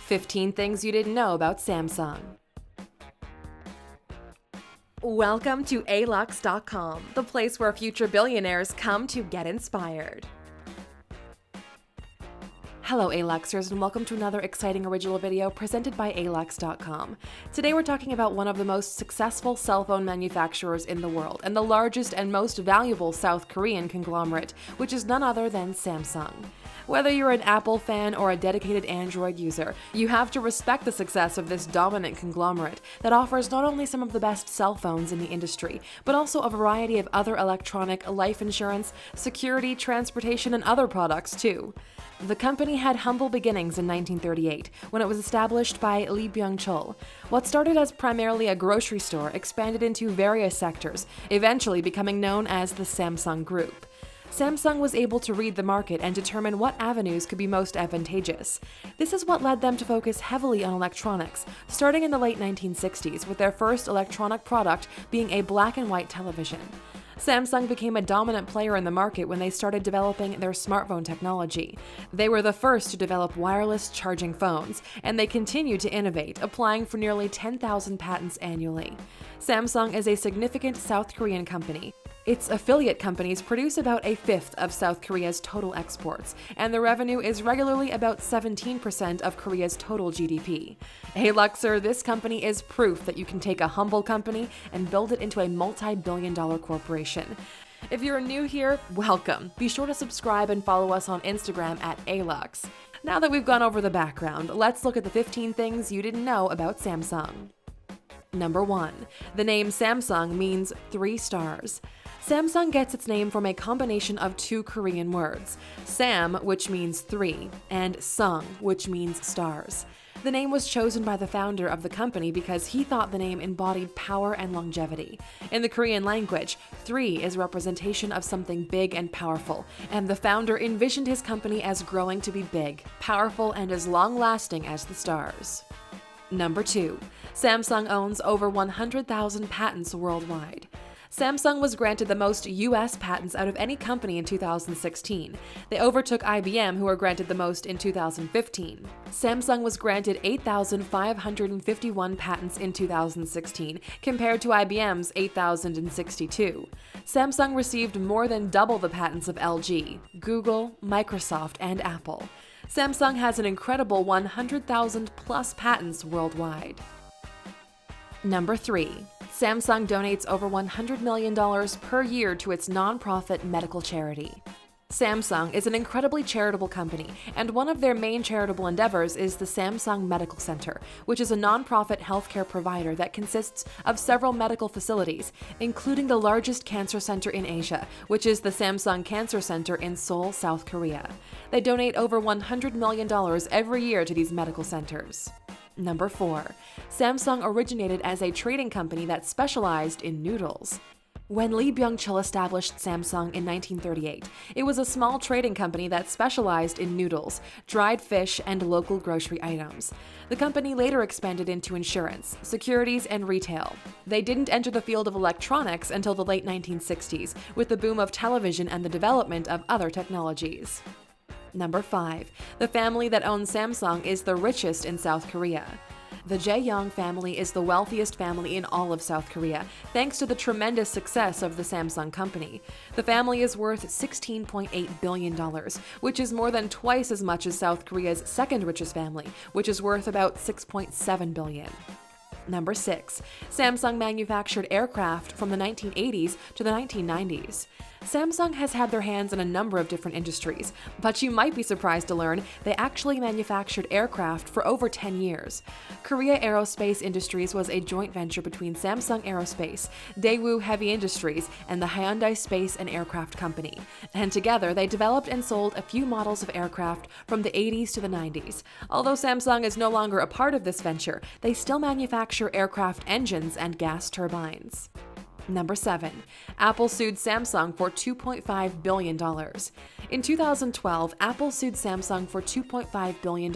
15 Things You Didn't Know About Samsung. Welcome to Alux.com, the place where future billionaires come to get inspired. Hello Aluxers, and welcome to another exciting original video presented by Alux.com. Today we're talking about one of the most successful cell phone manufacturers in the world, and the largest and most valuable South Korean conglomerate, which is none other than Samsung. Whether you're an Apple fan or a dedicated Android user, you have to respect the success of this dominant conglomerate that offers not only some of the best cell phones in the industry, but also a variety of other electronic, life insurance, security, transportation, and other products too. The company had humble beginnings in 1938, when it was established by Lee Byung-chul. What started as primarily a grocery store expanded into various sectors, eventually becoming known as the Samsung Group. Samsung was able to read the market and determine what avenues could be most advantageous. This is what led them to focus heavily on electronics, starting in the late 1960s with their first electronic product being a black and white television. Samsung became a dominant player in the market when they started developing their smartphone technology. They were the first to develop wireless charging phones, and they continue to innovate, applying for nearly 10,000 patents annually. Samsung is a significant South Korean company. Its affiliate companies produce about a fifth of South Korea's total exports, and the revenue is regularly about 17% of Korea's total GDP. Hey Luxer, this company is proof that you can take a humble company and build it into a multi-billion-dollar corporation. If you're new here, welcome. Be sure to subscribe and follow us on Instagram at Alux. Now that we've gone over the background, let's look at the 15 things you didn't know about Samsung. Number 1. The name Samsung means 3 stars. Samsung gets its name from a combination of 2 Korean words, Sam, which means 3, and Sung, which means stars. The name was chosen by the founder of the company because he thought the name embodied power and longevity. In the Korean language, 3 is a representation of something big and powerful, and the founder envisioned his company as growing to be big, powerful, and as long-lasting as the stars. Number 2. Samsung owns over 100,000 patents worldwide. Samsung was granted the most U.S. patents out of any company in 2016. They overtook IBM, who were granted the most in 2015. Samsung was granted 8,551 patents in 2016, compared to IBM's 8,062. Samsung received more than double the patents of LG, Google, Microsoft, and Apple. Samsung has an incredible 100,000 plus patents worldwide. Number 3. Samsung donates over $100 million per year to its nonprofit medical charity. Samsung is an incredibly charitable company, and one of their main charitable endeavors is the Samsung Medical Center, which is a nonprofit healthcare provider that consists of several medical facilities, including the largest cancer center in Asia, which is the Samsung Cancer Center in Seoul, South Korea. They donate over $100 million every year to these medical centers. Number 4. Samsung originated as a trading company that specialized in noodles. When Lee Byung-chul established Samsung in 1938, it was a small trading company that specialized in noodles, dried fish, and local grocery items. The company later expanded into insurance, securities, and retail. They didn't enter the field of electronics until the late 1960s, with the boom of television and the development of other technologies. Number 5. The family that owns Samsung is the richest in South Korea. The Jae-Yong family is the wealthiest family in all of South Korea, thanks to the tremendous success of the Samsung company. The family is worth $16.8 billion, which is more than twice as much as South Korea's second richest family, which is worth about $6.7 billion. Number 6. Samsung manufactured aircraft from the 1980s to the 1990s. Samsung has had their hands in a number of different industries, but you might be surprised to learn they actually manufactured aircraft for over 10 years. Korea Aerospace Industries was a joint venture between Samsung Aerospace, Daewoo Heavy Industries, and the Hyundai Space and Aircraft Company. And together, they developed and sold a few models of aircraft from the 80s to the 90s. Although Samsung is no longer a part of this venture, they still manufacture aircraft engines and gas turbines. Number 7. Apple sued Samsung for $2.5 billion. In 2012, Apple sued Samsung for $2.5 billion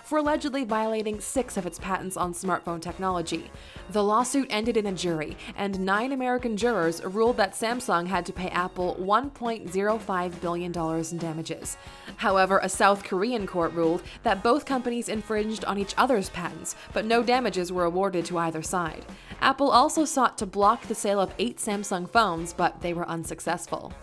for allegedly violating 6 of its patents on smartphone technology. The lawsuit ended in a jury, and 9 American jurors ruled that Samsung had to pay Apple $1.05 billion in damages. However, a South Korean court ruled that both companies infringed on each other's patents, but no damages were awarded to either side. Apple also sought to block the sale of 8 Samsung phones, but they were unsuccessful.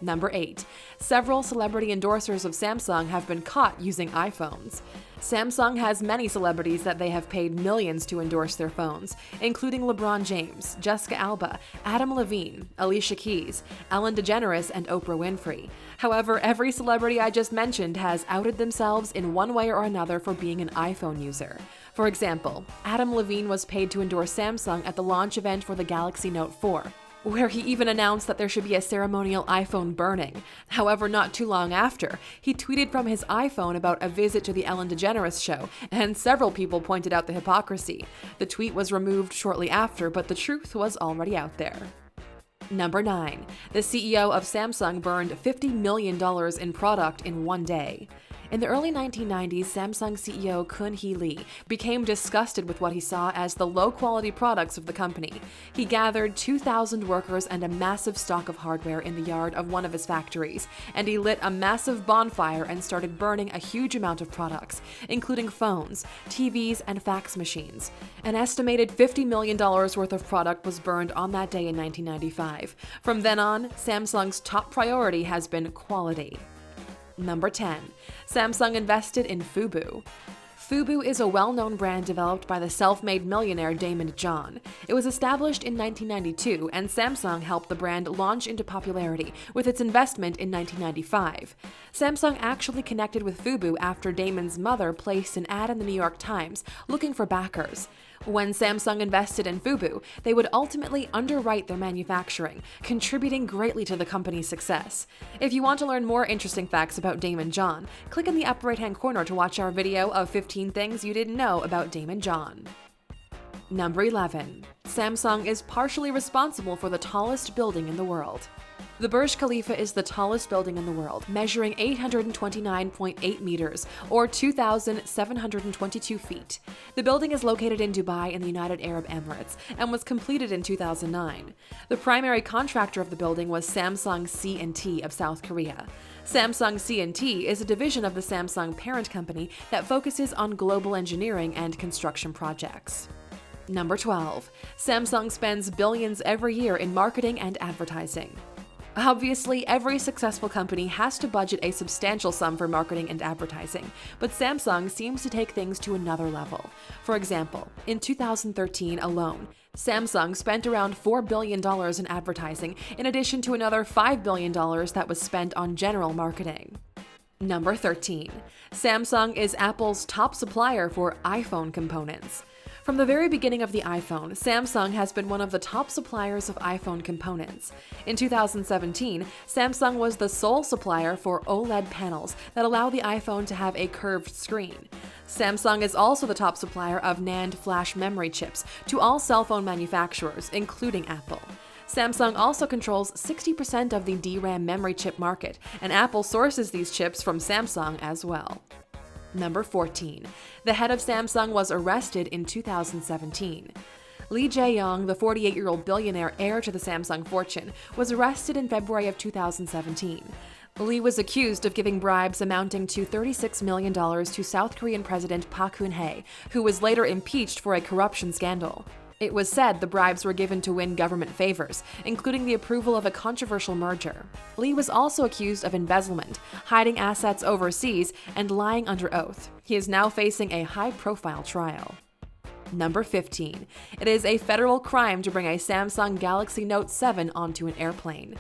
Number 8. Several celebrity endorsers of Samsung have been caught using iPhones. Samsung has many celebrities that they have paid millions to endorse their phones, including LeBron James, Jessica Alba, Adam Levine, Alicia Keys, Ellen DeGeneres, and Oprah Winfrey. However, every celebrity I just mentioned has outed themselves in one way or another for being an iPhone user. For example, Adam Levine was paid to endorse Samsung at the launch event for the Galaxy Note 4, where he even announced that there should be a ceremonial iPhone burning. However, not too long after, he tweeted from his iPhone about a visit to the Ellen DeGeneres show, and several people pointed out the hypocrisy. The tweet was removed shortly after, but the truth was already out there. Number 9. The CEO of Samsung burned $50 million in product in one day. In the early 1990s, Samsung CEO Kun-hee Lee became disgusted with what he saw as the low-quality products of the company. He gathered 2,000 workers and a massive stock of hardware in the yard of one of his factories, and he lit a massive bonfire and started burning a huge amount of products, including phones, TVs, and fax machines. An estimated $50 million worth of product was burned on that day in 1995. From then on, Samsung's top priority has been quality. Number 10. Samsung invested in Fubu. Fubu is a well-known brand developed by the self-made millionaire Daymond John. It was established in 1992, and Samsung helped the brand launch into popularity with its investment in 1995. Samsung actually connected with Fubu after Daymond's mother placed an ad in the New York Times looking for backers. When Samsung invested in Fubu, they would ultimately underwrite their manufacturing, contributing greatly to the company's success. If you want to learn more interesting facts about Daymond John, click in the upper right-hand corner to watch our video of 15 things you didn't know about Daymond John. Number 11. Samsung is partially responsible for the tallest building in the world. The Burj Khalifa is the tallest building in the world, measuring 829.8 meters, or 2,722 feet. The building is located in Dubai in the United Arab Emirates and was completed in 2009. The primary contractor of the building was Samsung C&T of South Korea. Samsung C&T is a division of the Samsung parent company that focuses on global engineering and construction projects. Number 12. Samsung spends billions every year in marketing and advertising. Obviously, every successful company has to budget a substantial sum for marketing and advertising, but Samsung seems to take things to another level. For example, in 2013 alone, Samsung spent around $4 billion in advertising, in addition to another $5 billion that was spent on general marketing. Number 13. Samsung is Apple's top supplier for iPhone components. From the very beginning of the iPhone, Samsung has been one of the top suppliers of iPhone components. In 2017, Samsung was the sole supplier for OLED panels that allow the iPhone to have a curved screen. Samsung is also the top supplier of NAND flash memory chips to all cell phone manufacturers, including Apple. Samsung also controls 60% of the DRAM memory chip market, and Apple sources these chips from Samsung as well. Number 14. The head of Samsung was arrested in 2017. Lee Jae-Yong, the 48-year-old billionaire heir to the Samsung fortune, was arrested in February of 2017. Lee was accused of giving bribes amounting to $36 million to South Korean President Park Geun-hye, who was later impeached for a corruption scandal. It was said the bribes were given to win government favors, including the approval of a controversial merger. Lee was also accused of embezzlement, hiding assets overseas, and lying under oath. He is now facing a high-profile trial. Number 15. It is a federal crime to bring a Samsung Galaxy Note 7 onto an airplane.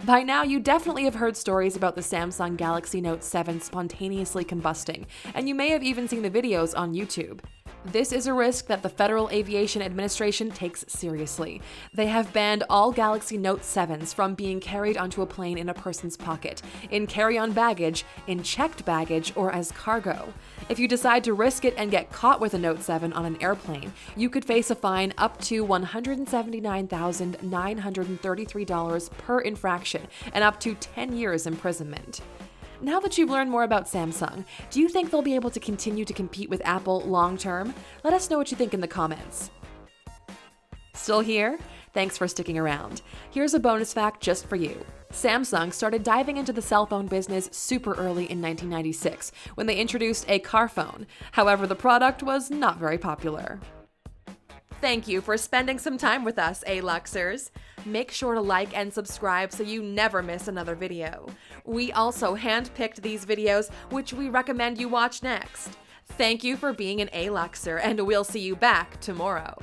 By now, you definitely have heard stories about the Samsung Galaxy Note 7 spontaneously combusting, and you may have even seen the videos on YouTube. This is a risk that the Federal Aviation Administration takes seriously. They have banned all Galaxy Note 7s from being carried onto a plane in a person's pocket, in carry-on baggage, in checked baggage, or as cargo. If you decide to risk it and get caught with a Note 7 on an airplane, you could face a fine up to $179,933 per infraction and up to 10 years imprisonment. Now that you've learned more about Samsung, do you think they'll be able to continue to compete with Apple long term? Let us know what you think in the comments. Still here? Thanks for sticking around. Here's a bonus fact just for you. Samsung started diving into the cell phone business super early in 1996 when they introduced a car phone. However, the product was not very popular. Thank you for spending some time with us, Aluxers. Make sure to like and subscribe so you never miss another video. We also handpicked these videos, which we recommend you watch next. Thank you for being an Aluxer, and we'll see you back tomorrow.